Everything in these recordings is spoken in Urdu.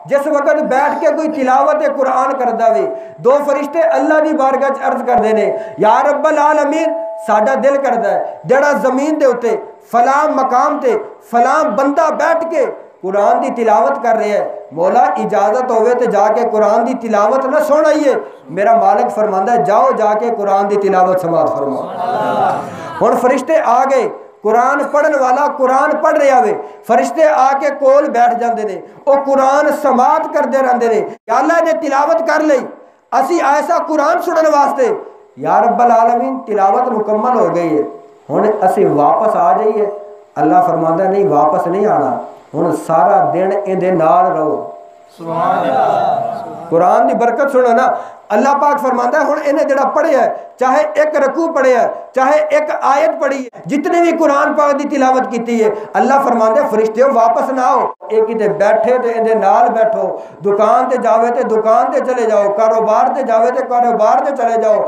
جس وقت بیٹھ کے کوئی تلاوت قرآن کردا وے دو فرشتے اللہ دی بارگاہ وچ عرض کردے نے یا رب العالمین ساڈا دل کردا ہے جڑا زمین دے اوتے فلاں مقام تے فلاں بندہ بیٹھ کے قرآن دی تلاوت کر رہے ہیں مولا اجازت ہوئے تو جا کے قرآن دی تلاوت نہ سن آئیے میرا مالک فرماندا ہے جاؤ جا کے قرآن دی تلاوت سماعت فرماؤ ہن فرشتے آ گئے قرآن پڑھن والا قرآن پڑھ رہا ہوئے فرشتے آ کے کول بیٹھ جاندے نے او قرآن سماعت کردے رہندے نے یا اللہ نے تلاوت کر لئی اسی ایسا قرآن سنن واسطے یا رب العالمین تلاوت مکمل ہو گئی ہے ہن اسی واپس آ جائیے اللہ فرماندا ہے نہیں واپس نہیں آنا ہن سارا دن اندے نال رہو سبحان اللہ قرآن دی برکت سنو نا اللہ پاک فرماندا ہے ہن انہیں جڑا پڑھیا ہے چاہے ایک رکوع پڑھیا ہے چاہے ایک آیت پڑھی ہے جتنے بھی قرآن پاک دی تلاوت کیتی ہے اللہ فرماندا ہے فرشتیو واپس نہ آؤ ایک تے بیٹھے تے اندے نال بیٹھو دکان تے جاوے تے دکان تے چلے جاؤ کاروبار تے جاوے تے کاروبار تے چلے جاؤ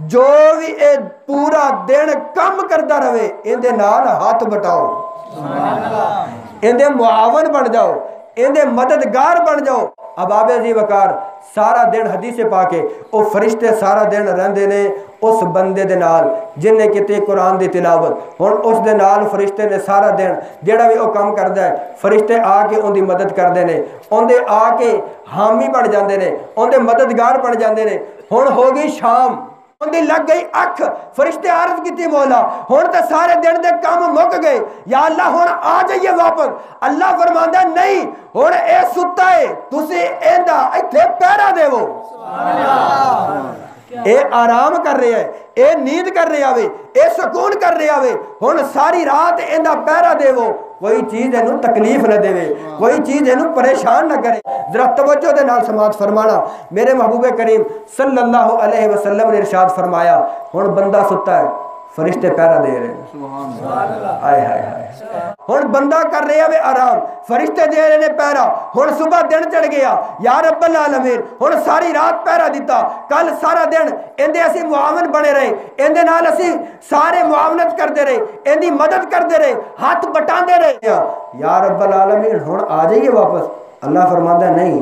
جو بھی اے پورا دن کم کردا رہے اندے نال ہاتھ بٹاؤ سبحان اللہ اندے معاون بن جاؤ اندے مددگار بن جاؤ اباب عزی وقار سارا دن حدیث پاک ہے او فرشتے سارا دن رہندے نے اس بندے دے نال جن نے کیتے قرآن دی تلاوت ہن اس دے نال فرشتے نے سارا دن جیڑا بھی او کام کردا ہے فرشتے آ کے اون دی مدد کردے نے اون دے آ کے حامی بن جاندے نے اون دے مددگار بن جاندے نے ہن ہو گئی شام اون دی لگ گئی اکھ فرشتے عرض کیتی مولا ہن تے سارے دن دے کام مک گئے یا اللہ ہن آ جائیے واپس اللہ فرماندا نہیں ہن اے ستا ہے تسی ایندا ایتھے پہرا دیو سبحان اللہ اے آرام کر رہا ہے اے نیند کر رہا ہوئے اے سکون کر رہا ہوئے ہن ساری رات ایندا پہرا دیو کوئی چیز اینو تکلیف نہ دے کوئی چیز اینو پریشان نہ کرے ذرا توجہ دے نال سماعت فرمانا میرے محبوب کریم صلی اللہ علیہ وسلم نے ارشاد فرمایا ہن بندہ ستا ہے فرشتے پہرا دے رہے ہیں سبحان اللہ آئے ہائے ہائے ہن بندہ کر رہے ہیں آرام فرشتے دے رہے ہیں پہرا ہن صبح دن چڑھ گیا یا رب العالمین ہن ساری رات پہرا دیتا کل سارا دن اندے اسی معاون بنے رہے اندے نال اسی سارے معاونت کردے رہے اندی مدد کردے رہے ہاتھ بٹاندے رہے یا رب العالمین ہن آ جائیے واپس اللہ فرماندا ہے نہیں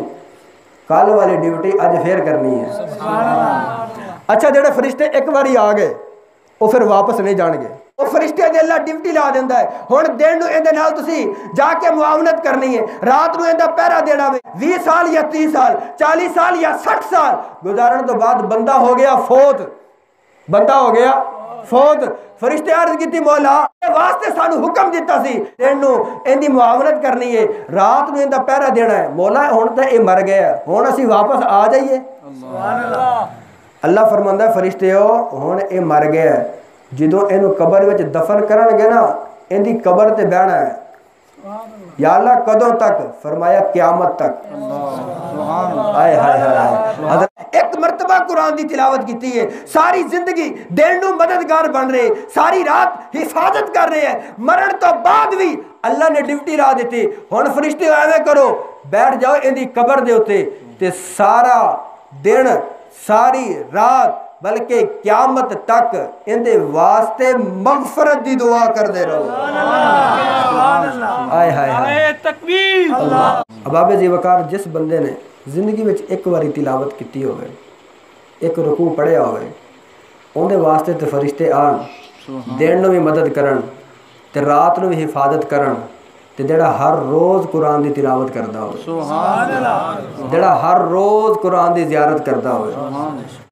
کل والی ڈیوٹی اج پھر کرنی ہے سبحان اللہ اچھا جڑے فرشتے ایک باری آ گئے وہ پھر واپس نہیں جان گے وہ فرشتے دے اللہ ڈیوٹی لا دیندا ہے ہن دن نو اندے نال تسی جا کے معاونت کرنی ہے رات نو ایندا پہرا دینا وے 20 سال یا 30 سال 40 سال یا 60 سال گزارن تو بعد بندہ ہو گیا فوت بندہ ہو گیا فوت فرشتے عرض کیتی مولا واسطے سانو حکم دیتا سی دن نو ایندی معاونت کرنی ہے رات نو ایندا پہرا دینا ہے مولا ہن تے اے مر گیا ہن اسی واپس آ جائیے سبحان اللہ اللہ فرماندا ہے فرشتیو ہن اے مر گیا ہے جدوں اینو قبر وچ دفن کرن گے نا ایندی قبر تے بہنا ہے یا اللہ کدوں تک فرمایا قیامت تک سبحان اللہ ہائے ہائے ہائے حضرت ایک مرتبہ قرآن دی تلاوت کیتی ہے ساری زندگی دن نو مددگار بن رہے ساری رات حفاظت کر رہے ہیں مرن تو بعد بھی اللہ نے ڈیوٹی لا دیتی ہن فرشتے ایویں کرو بیٹھ جاؤ ایندی قبر دے اوتے تے سارا دن ساری رات بلکہ قیامت تک اندے واسطے مغفرت دی دعا کر دے رہو سبحان اللہ آئے ہائے ہائے تکبیر اللہ اباب عزی وقار جس بندے نے زندگی وچ ایک واری تلاوت کیتی ہوئے ایک رکوع پڑھیا ہوئے اندے واسطے تے فرشتے آن دن نو بھی مدد کرن تے رات نو بھی حفاظت کرن تے جڑا ہر روز قرآن دی تلاوت کردا ہوئے سبحان اللہ جڑا ہر روز قرآن دی زیارت کردا ہوئے